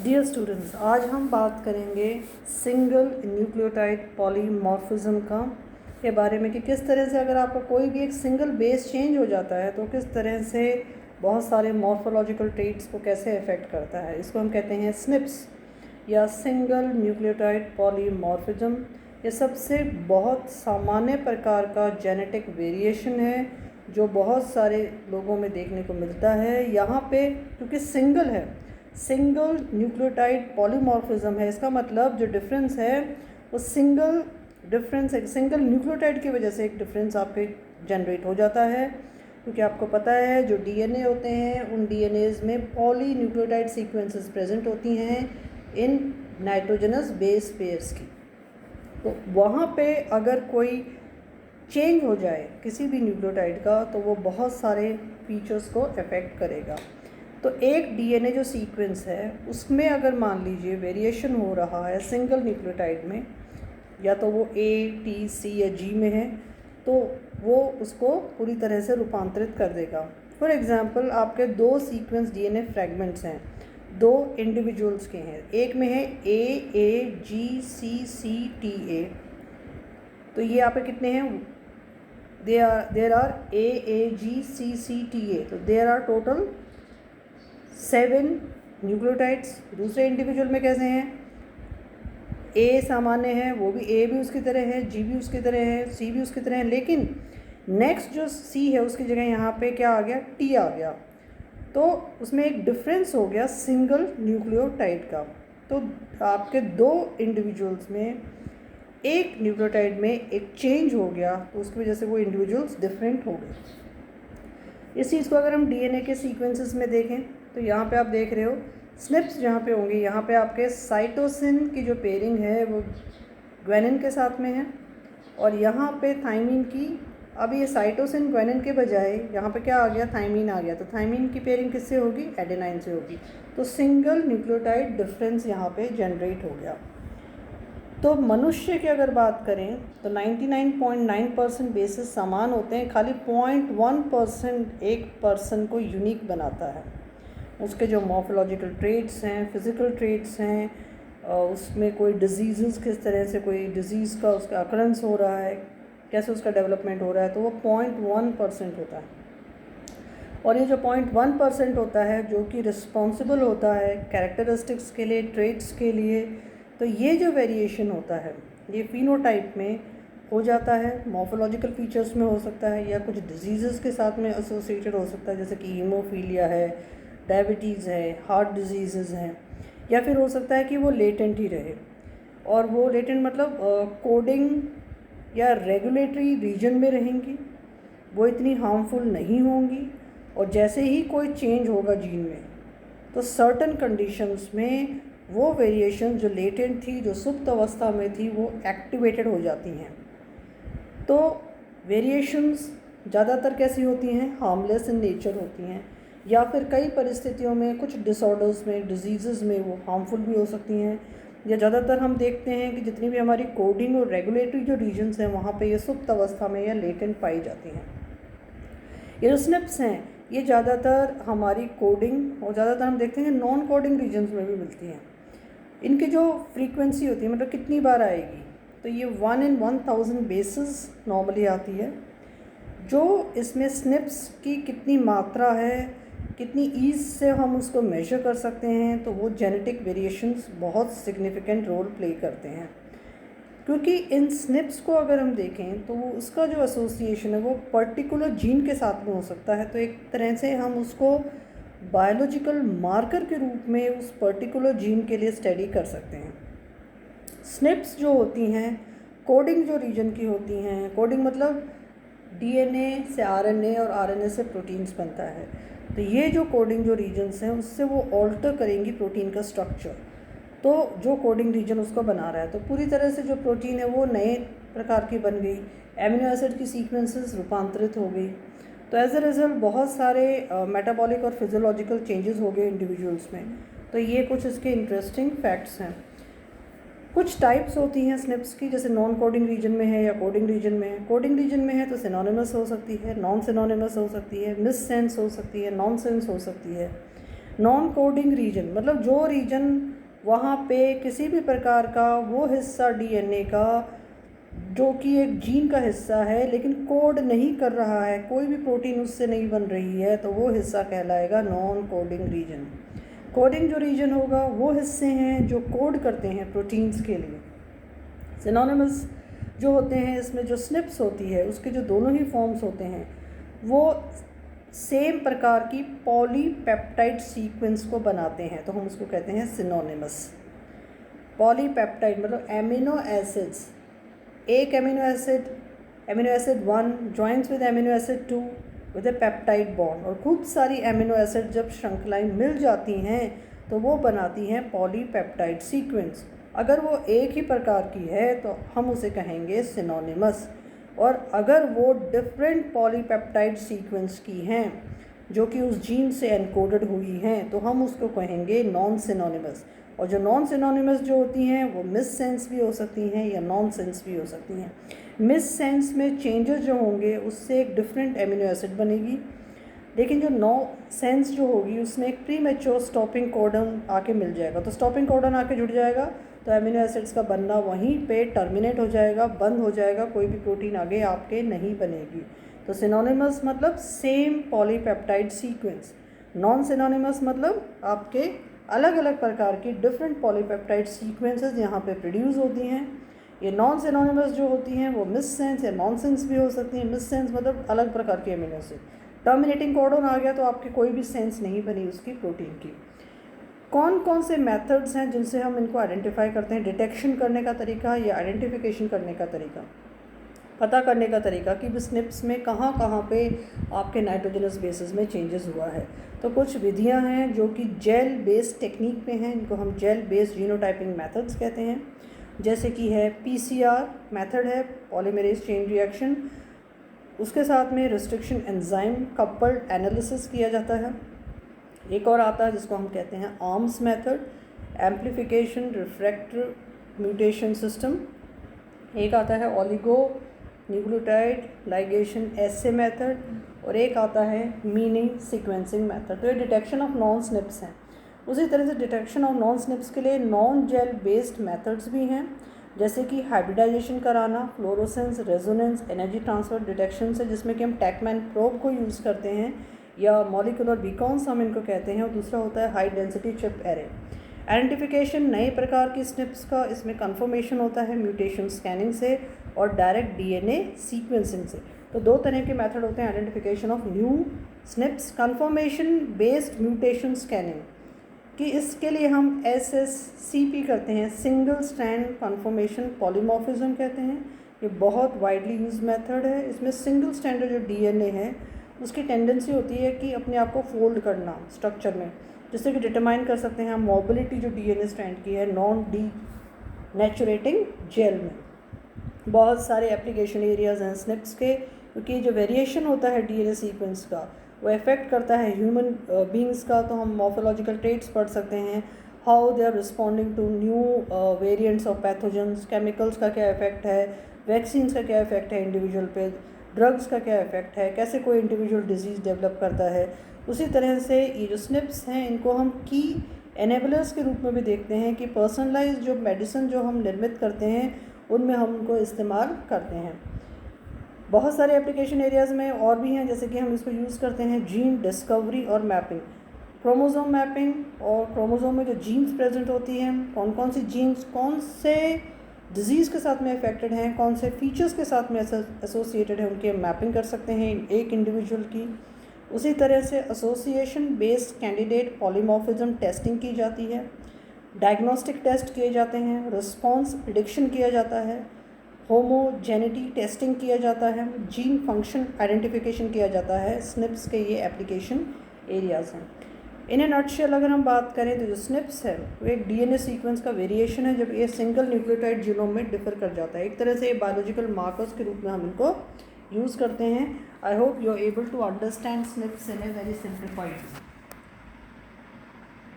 Dear students, आज हम बात करेंगे सिंगल न्यूक्लियोटाइड पॉलीमॉर्फिज्म के बारे में कि किस तरह से अगर आपका कोई भी एक सिंगल बेस चेंज हो जाता है तो किस तरह से बहुत सारे मॉर्फोलॉजिकल ट्रेट्स को कैसे अफेक्ट करता है। इसको हम कहते हैं स्निप्स या सिंगल न्यूक्लियोटाइड पॉलीमॉर्फिज्म। ये सबसे बहुत सामान्य प्रकार का जेनेटिक वेरिएशन है जो बहुत सारे लोगों में देखने को मिलता है। यहाँ पे क्योंकि सिंगल न्यूक्लियोटाइड पॉलीमॉर्फिज्म है, इसका मतलब जो डिफरेंस है वो सिंगल न्यूक्लियोटाइड की वजह से एक डिफरेंस आपके जनरेट हो जाता है। क्योंकि आपको पता है जो डीएनए होते हैं उन डीएनएज में पॉली न्यूक्लियोटाइड सीक्वेंसेस प्रेजेंट होती हैं इन नाइट्रोजनस बेस पेयर्स की। तो वहाँ पे अगर कोई चेंज हो जाए किसी भी न्यूक्लियोटाइड का तो वो बहुत सारे फीचर्स को अफेक्ट करेगा। तो एक डीएनए जो सीक्वेंस है उसमें अगर मान लीजिए वेरिएशन हो रहा है सिंगल न्यूक्लियोटाइड में, या तो वो ए, टी, सी या जी में है, तो वो उसको पूरी तरह से रूपांतरित कर देगा। फॉर एग्जांपल आपके दो सीक्वेंस डीएनए फ्रैगमेंट्स हैं, दो इंडिविजुअल्स के हैं, एक में है ए G C C T A. तो ये यहाँ पे कितने हैं? There are A G C C T A. तो देयर आर टोटल 7 न्यूक्लियोटाइड्स। दूसरे इंडिविजुअल में कैसे हैं? ए सामान्य है, वो भी ए भी उसकी तरह है, जी भी उसकी तरह है, सी भी उसकी तरह है, लेकिन नेक्स्ट जो सी है उसकी जगह यहाँ पे क्या आ गया? टी आ गया। तो उसमें एक डिफरेंस हो गया सिंगल न्यूक्लियोटाइड का। तो आपके दो इंडिविजुअल्स में एक न्यूक्लियोटाइड में एक चेंज हो गया तो उसकी वजह से वो इंडिविजुअल्स डिफरेंट हो गए। इस चीज़ को अगर हम डीएनए के सीक्वेंसेस में देखें तो यहाँ पे आप देख रहे हो स्निप्स जहाँ पे होंगे, यहाँ पे आपके साइटोसिन की जो पेयरिंग है वो ग्वेनिन के साथ में है, और यहाँ पे थाइमिन की, अब ये साइटोसिन ग्वेनिन के बजाय यहाँ पे क्या आ गया? थाइमिन आ गया। तो थाइमिन की पेयरिंग किससे होगी? एडेनाइन से होगी। तो सिंगल न्यूक्लियोटाइड डिफरेंस यहाँ पे जनरेट हो गया। तो मनुष्य की अगर बात करें तो 99.9% बेसिस समान होते हैं, खाली 0.1% एक पर्सन को यूनिक बनाता है। उसके जो मॉर्फोलॉजिकल ट्रेट्स हैं, फिज़िकल ट्रेट्स हैं, उसमें कोई डिजीज़ किस तरह से कोई डिज़ीज़ का उसका अकरेंस हो रहा है, कैसे उसका डेवलपमेंट हो रहा है, तो वो 0.1% होता है। और ये जो 0.1% होता है जो कि रिस्पॉन्सिबल होता है कैरेक्टरिस्टिक्स के लिए, ट्रेट्स के लिए, तो ये जो वेरिएशन होता है ये फिनोटाइप में हो जाता है, मॉर्फोलॉजिकल फीचर्स में हो सकता है, या कुछ डिजीज़ के साथ में एसोसिएटेड हो सकता है, जैसे कि हीमोफीलिया है, डायबिटीज़ है, हार्ट डिजीज़ हैं, या फिर हो सकता है कि वो लेटेंट ही रहे। और वो लेटेंट मतलब कोडिंग या रेगुलेटरी रीजन में रहेंगी, वो इतनी हार्मफुल नहीं होंगी, और जैसे ही कोई चेंज होगा जीन में तो सर्टन कंडीशंस में वो वेरिएशन जो लेटेंट थी, जो सुप्त अवस्था में थी, वो एक्टिवेटेड हो जाती हैं। तो वेरिएशंस ज़्यादातर कैसी होती हैं? हार्मलेस इन नेचर होती हैं, या फिर कई परिस्थितियों में कुछ डिसऑर्डर्स में, डिजीज़ में वो हार्मफुल भी हो सकती हैं। या ज़्यादातर हम देखते हैं कि जितनी भी हमारी कोडिंग और रेगुलेटरी जो रीजन्स हैं वहाँ पे ये सुप्त अवस्था में या लेटेंट पाई जाती हैं। ये जो स्निप्स हैं ये ज़्यादातर हमारी कोडिंग और ज़्यादातर हम देखते हैं नॉन कोडिंग रीजन्स में भी मिलती हैं। इनकी जो फ्रीक्वेंसी होती है, मतलब कितनी बार आएगी, तो ये 1 in 1000 बेसिस नॉर्मली आती है। जो इसमें स्निप्स की कितनी मात्रा है, कितनी ईज से हम उसको मेजर कर सकते हैं, तो वो जेनेटिक वेरिएशंस बहुत सिग्निफिकेंट रोल प्ले करते हैं। क्योंकि इन स्निप्स को अगर हम देखें तो वो उसका जो एसोसिएशन है वो पर्टिकुलर जीन के साथ में हो सकता है। तो एक तरह से हम उसको बायोलॉजिकल मार्कर के रूप में उस पर्टिकुलर जीन के लिए स्टडी कर सकते हैं। स्निप्स जो होती हैं कोडिंग जो रीजन की होती हैं, कोडिंग मतलब डीएनए से आरएनए और आरएनए से प्रोटीन्स बनता है, तो ये जो कोडिंग जो रीजन्स हैं उससे वो ऑल्टर करेंगी प्रोटीन का स्ट्रक्चर। तो जो कोडिंग रीजन उसको बना रहा है, तो पूरी तरह से जो प्रोटीन है वो नए प्रकार की बन गई, एमिनो एसिड की सीक्वेंसेस रूपांतरित हो गई। तो एज अ रिज़ल्ट बहुत सारे मेटाबॉलिक और फिजियोलॉजिकल चेंजेस हो गए इंडिविजुअल्स में। तो ये कुछ इसके इंटरेस्टिंग फैक्ट्स हैं। कुछ टाइप्स होती हैं स्निप्स की, जैसे नॉन कोडिंग रीजन में है या कोडिंग रीजन में है। कोडिंग रीजन में है तो सिनोनिमस हो सकती है, नॉन सिनोनिमस हो सकती है, मिस सेंस हो सकती है, नॉन सेंस हो सकती है। नॉन कोडिंग रीजन मतलब जो रीजन वहाँ पे किसी भी प्रकार का वो हिस्सा डीएनए का जो कि एक जीन का हिस्सा है लेकिन कोड नहीं कर रहा है, कोई भी प्रोटीन उससे नहीं बन रही है, तो वो हिस्सा कहलाएगा नॉन कोडिंग रीजन। कोडिंग जो रीजन होगा वो हिस्से हैं जो कोड करते हैं प्रोटीन्स के लिए। सिनोनिमस जो होते हैं इसमें जो स्निप्स होती है उसके जो दोनों ही फॉर्म्स होते हैं वो सेम प्रकार की पॉलीपेप्टाइड सीक्वेंस को बनाते हैं, तो हम उसको कहते हैं सिनोनिमस। पॉलीपेप्टाइड मतलब एमिनो एसिड्स, एक amino acid 1 joins with amino acid 2 with A peptide bond, और खूब सारी एमिनो एसिड जब श्रृंखलाएं मिल जाती हैं तो वो बनाती हैं पॉलीपेप्टाइड सीक्वेंस। अगर वो एक ही प्रकार की है तो हम उसे कहेंगे सिनोनिमस, और अगर वो डिफरेंट पॉलीपेप्टाइड सीक्वेंस की हैं जो कि उस जीन से एनकोडेड हुई हैं तो हम उसको कहेंगे नॉन सिनोनिमस। और जो नॉन सिनोनिमस जो होती हैं वो मिस सेंस भी हो सकती हैं या नॉन सेंस भी हो सकती हैं। मिस सेंस में चेंजेस जो होंगे उससे एक डिफरेंट एमिनो एसिड बनेगी, लेकिन जो नो सेंस जो होगी उसमें एक प्री मैच्योर स्टॉपिंग कोडन आके मिल जाएगा, तो स्टॉपिंग कोडन आके जुड़ जाएगा तो एमिनो एसिड्स का बनना वहीं पे टर्मिनेट हो जाएगा, बंद हो जाएगा, कोई भी प्रोटीन आगे आपके नहीं बनेगी। तो सिनोनिमस मतलब same polypeptide sequence, non synonymous मतलब आपके अलग अलग प्रकार की डिफरेंट पॉलीपेप्टाइड सीक्वेंसेस यहाँ पे प्रोड्यूस होती हैं। ये नॉन सिनोनिमस जो होती हैं वो मिस सेंस या नॉन सेंस भी हो सकती हैं। मिस सेंस मतलब अलग प्रकार के एमिनो एसिड, टर्मिनेटिंग कोडन आ गया तो आपकी कोई भी सेंस नहीं बनी उसकी प्रोटीन की। कौन कौन से मेथड्स हैं जिनसे हम इनको आइडेंटिफाई करते हैं? डिटेक्शन करने का तरीका या आइडेंटिफिकेशन करने का तरीका, पता करने का तरीका कि स्निप्स में कहाँ कहाँ पे आपके नाइट्रोजनस बेसिस में चेंजेस हुआ है। तो कुछ विधियाँ हैं जो कि जेल बेस्ड टेक्निक पे हैं, इनको हम जेल बेस्ड जीनोटाइपिंग मेथड्स कहते हैं। जैसे कि है पीसीआर मेथड है, पॉलीमरेज चेन रिएक्शन, उसके साथ में रिस्ट्रिक्शन एंजाइम कपल्ड एनालिसिस किया जाता है। एक और आता है जिसको हम कहते हैं arms method, amplification refractor mutation system. एक आता है ओलिगो न्यूक्लियोटाइड लाइगेशन एसे मेथड, और एक आता है मीनिंग सीक्वेंसिंग मेथड। तो ये डिटेक्शन ऑफ नॉन स्निप्स हैं। उसी तरह से डिटेक्शन ऑफ नॉन स्निप्स के लिए नॉन जेल बेस्ड मेथड्स भी हैं, जैसे कि हाइब्रिडाइजेशन कराना, fluorescence, resonance, energy transfer detection से, जिसमें कि हम टैकमैन प्रोब को यूज़ करते हैं या मॉलिक्यूलर बीकॉन्स हम इनको कहते हैं। और दूसरा होता है high density chip array. Identification नए प्रकार की स्निप्स का, इसमें कन्फर्मेशन होता है म्यूटेशन स्कैनिंग से और डायरेक्ट डीएनए सीक्वेंसिंग से। तो दो तरह के मेथड होते हैं identification of new SNPs. Confirmation based mutation scanning कि इसके लिए हम SSCP करते हैं, सिंगल स्ट्रैंड कन्फर्मेशन पॉलीमॉर्फिज्म कहते हैं। ये बहुत वाइडली यूज मेथड है। इसमें सिंगल स्ट्रैंड जो डीएनए है उसकी टेंडेंसी होती है कि अपने आप को फोल्ड करना स्ट्रक्चर में, जिससे कि डिटरमाइन कर सकते हैं हम मोबिलिटी जो डीएनए स्ट्रैंड की है नॉन डी नेचुरेटिंग जेल में। बहुत सारे एप्लीकेशन एरियाज हैं स्निप्स के, क्योंकि जो वेरिएशन होता है डीएनए सीक्वेंस का वो इफेक्ट करता है ह्यूमन बींग्स का। तो हम मॉर्फोलॉजिकल ट्रेट्स पढ़ सकते हैं, how they are responding to new variants of pathogens, chemicals का क्या इफेक्ट है, वैक्सीन्स का क्या इफेक्ट है इंडिविजुअल पे, ड्रग्स का क्या इफेक्ट है, कैसे कोई इंडिविजुअल डिजीज़ डेवलप करता है। उसी तरह से ये जो स्निप्स हैं इनको हम की एनेबलर्स के रूप में भी देखते हैं कि पर्सनलाइज जो मेडिसिन जो हम निर्मित करते हैं उनमें हम उनको इस्तेमाल करते हैं। बहुत सारे एप्लीकेशन एरियाज़ में और भी हैं, जैसे कि हम इसको यूज़ करते हैं जीन डिस्कवरी और मैपिंग, क्रोमोसोम मैपिंग, और क्रोमोसोम में जो जीन्स प्रेजेंट होती हैं, कौन कौन सी जीन्स कौन से डिजीज़ के साथ में अफेक्टेड हैं, कौन से फीचर्स के साथ में एसोसिएटेड हैं, उनकी मैपिंग कर सकते हैं एक इंडिविजुअल की। उसी तरह से association based candidate polymorphism testing की जाती है, डायग्नोस्टिक टेस्ट किए जाते हैं, रिस्पॉन्स प्रिडिक्शन किया जाता है, होमोजेनिटी टेस्टिंग किया जाता है, जीन फंक्शन आइडेंटिफिकेशन किया जाता है। स्निप्स के ये एप्लीकेशन एरियाज़ हैं। इन ए नटशेल अगर हम बात करें तो जो स्निप्स है वो एक डीएनए सीक्वेंस का वेरिएशन है जब ये सिंगल न्यूक्लियोटाइड जीनोम में डिफर कर जाता है। एक तरह से ये बायोलॉजिकल मार्कर्स के रूप में हम इनको यूज़ करते हैं। I hope you are able to understand SNPs in a very simplified.